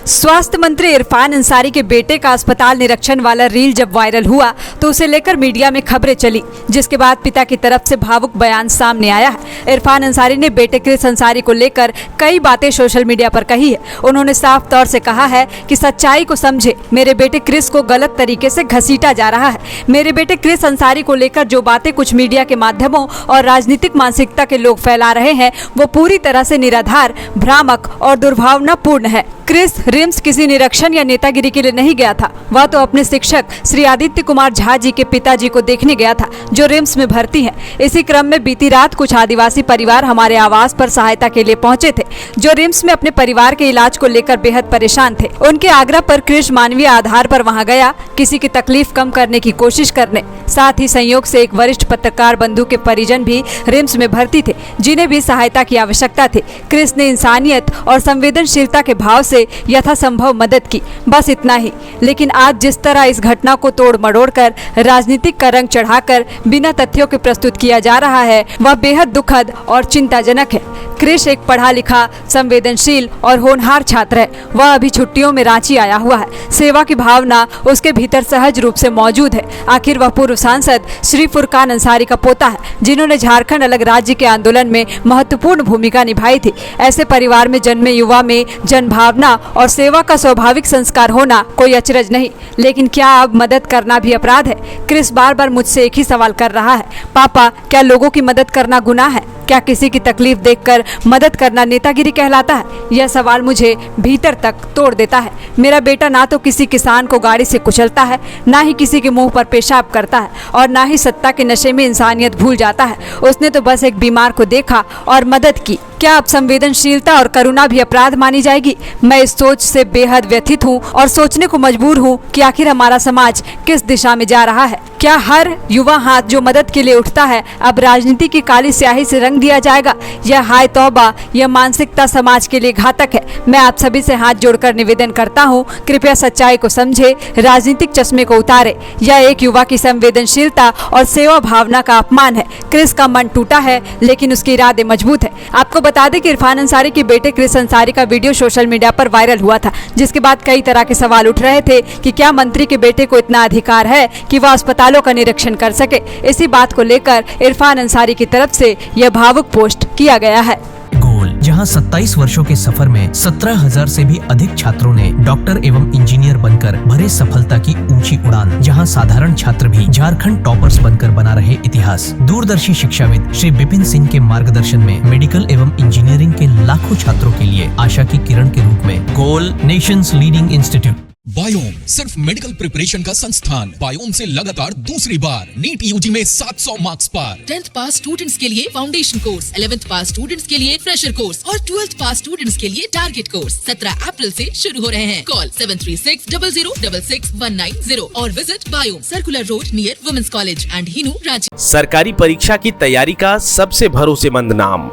स्वास्थ्य मंत्री इरफान अंसारी के बेटे का अस्पताल निरीक्षण वाला रील जब वायरल हुआ तो उसे लेकर मीडिया में खबरें चली, जिसके बाद पिता की तरफ से भावुक बयान सामने आया है। इरफान अंसारी ने बेटे क्रिस अंसारी को लेकर कई बातें सोशल मीडिया पर कही है। उन्होंने साफ तौर से कहा है कि सच्चाई को समझे, मेरे बेटे क्रिस को गलत तरीके से घसीटा जा रहा है। मेरे बेटे क्रिस अंसारी को लेकर जो बातें कुछ मीडिया के माध्यमों और राजनीतिक मानसिकता के लोग फैला रहे हैं वो पूरी तरह से निराधार, भ्रामक और दुर्भावनापूर्ण है। क्रिस रिम्स किसी निरीक्षण या नेतागिरी के लिए नहीं गया था, वह तो अपने शिक्षक श्री आदित्य कुमार झा जी के पिताजी को देखने गया था जो रिम्स में भर्ती है। इसी क्रम में बीती रात कुछ आदिवासी परिवार हमारे आवास पर सहायता के लिए पहुंचे थे, जो रिम्स में अपने परिवार के इलाज को लेकर बेहद परेशान थे। उनके आग्रह पर क्रिस मानवीय आधार पर वहां गया, किसी की तकलीफ कम करने की कोशिश करने। साथ ही संयोग से एक वरिष्ठ पत्रकार बंधु के परिजन भी रिम्स में भर्ती थे, जिन्हें भी सहायता की आवश्यकता थी। क्रिस ने इंसानियत और संवेदनशीलता के भाव से यथासंभव मदद की, बस इतना ही। लेकिन आज जिस तरह इस घटना को तोड़ मरोड़ कर राजनीतिक का रंग चढ़ाकर बिना तथ्यों के प्रस्तुत किया जा रहा है, वह बेहद दुखद और चिंताजनक है। क्रिस एक पढ़ा लिखा, संवेदनशील और होनहार छात्र है। वह अभी छुट्टियों में रांची आया हुआ है। सेवा की भावना उसके भीतर सहज रूप से मौजूद है। आखिर वह पूर्व सांसद श्री फुरकान अंसारी का पोता है, जिन्होंने झारखंड अलग राज्य के आंदोलन में महत्वपूर्ण भूमिका निभाई थी। ऐसे परिवार में जन्मे युवा में जनभावना और सेवा का स्वाभाविक संस्कार होना कोई अचरज नहीं। लेकिन क्या अब मदद करना भी अपराध है? क्रिस बार बार मुझसे एक ही सवाल कर रहा है, पापा क्या लोगों की मदद करना गुनाह है? क्या किसी की तकलीफ देखकर मदद करना नेतागिरी कहलाता है? यह सवाल मुझे भीतर तक तोड़ देता है। मेरा बेटा ना तो किसी किसान को गाड़ी से कुचलता है, ना ही किसी के मुंह पर पेशाब करता है, और ना ही सत्ता के नशे में इंसानियत भूल जाता है। उसने तो बस एक बीमार को देखा और मदद की। क्या अब संवेदनशीलता और करुणा भी अपराध मानी जाएगी? मैं इस सोच से बेहद व्यथित हूँ और सोचने को मजबूर हूँ कि आखिर हमारा समाज किस दिशा में जा रहा है। क्या हर युवा हाथ जो मदद के लिए उठता है अब राजनीति की काली स्याही से रंग दिया जाएगा? यह हाय तौबा, यह मानसिकता समाज के लिए घातक है। मैं आप सभी से हाथ जोड़कर निवेदन करता हूँ, कृपया सच्चाई को समझे, राजनीतिक चश्मे को उतारे। यह एक युवा की संवेदनशीलता और सेवा भावना का अपमान है। क्रिस का मन टूटा है लेकिन उसके इरादे मजबूत है। आपको बता दें कि इरफान अंसारी के बेटे क्रिस अंसारी का वीडियो सोशल मीडिया पर वायरल हुआ था, जिसके बाद कई तरह के सवाल उठ रहे थे कि क्या मंत्री के बेटे को इतना अधिकार है कि वह अस्पतालों का निरीक्षण कर सके। इसी बात को लेकर इरफान अंसारी की तरफ से यह भावुक पोस्ट किया गया है। गोल, जहां 27 वर्षों के सफर में 17,000 से भी अधिक छात्रों ने डॉक्टर एवं इंजीनियर बनकर भरे सफलता की ऊंची उड़ान, जहां साधारण छात्र भी झारखंड टॉपर्स बनकर बना रहे इतिहास। दूरदर्शी शिक्षाविद श्री विपिन सिंह के मार्गदर्शन में मेडिकल एवं इंजीनियरिंग के लाखों छात्रों के लिए आशा की किरण के रूप में गोल, नेशंस लीडिंग इंस्टीट्यूट। बायोम सिर्फ मेडिकल प्रिपरेशन का संस्थान। बायोम से लगातार दूसरी बार नीट यूजी में 700 मार्क्स पार। 10th पास स्टूडेंट्स के लिए फाउंडेशन कोर्स, 11th पास स्टूडेंट्स के लिए फ्रेशर कोर्स और 12th पास स्टूडेंट्स के लिए टारगेट कोर्स 17 अप्रैल से शुरू हो रहे हैं। कॉल 7360066190 और visit Biome, circular road near women's college and Hinoo, Ranchi. सरकारी परीक्षा की तैयारी का सबसे भरोसेमंद नाम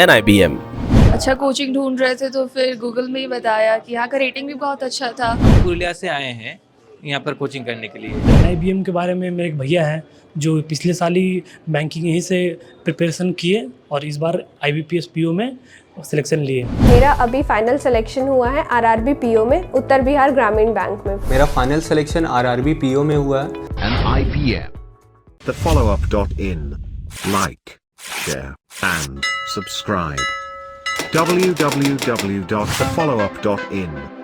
NIBM। अच्छा कोचिंग ढूंढ रहे थे तो फिर गूगल में ही बताया कि यहाँ का रेटिंग भी बहुत अच्छा था। पुरुलिया से आए हैं यहाँ पर कोचिंग करने के लिए। NIBM के बारे में मेरे एक भैया हैं जो पिछले साल ही बैंकिंग यहीं से प्रिपरेशन किए और इस बार IBPS PO में सिलेक्शन लिए। मेरा अभी फाइनल सिलेक्शन हुआ है RRB PO में, उत्तर बिहार ग्रामीण बैंक में। मेरा फाइनल सिलेक्शन RRB PO में हुआ है। NIBM, thefollowup.in, like, share and subscribe. www.thefollowup.in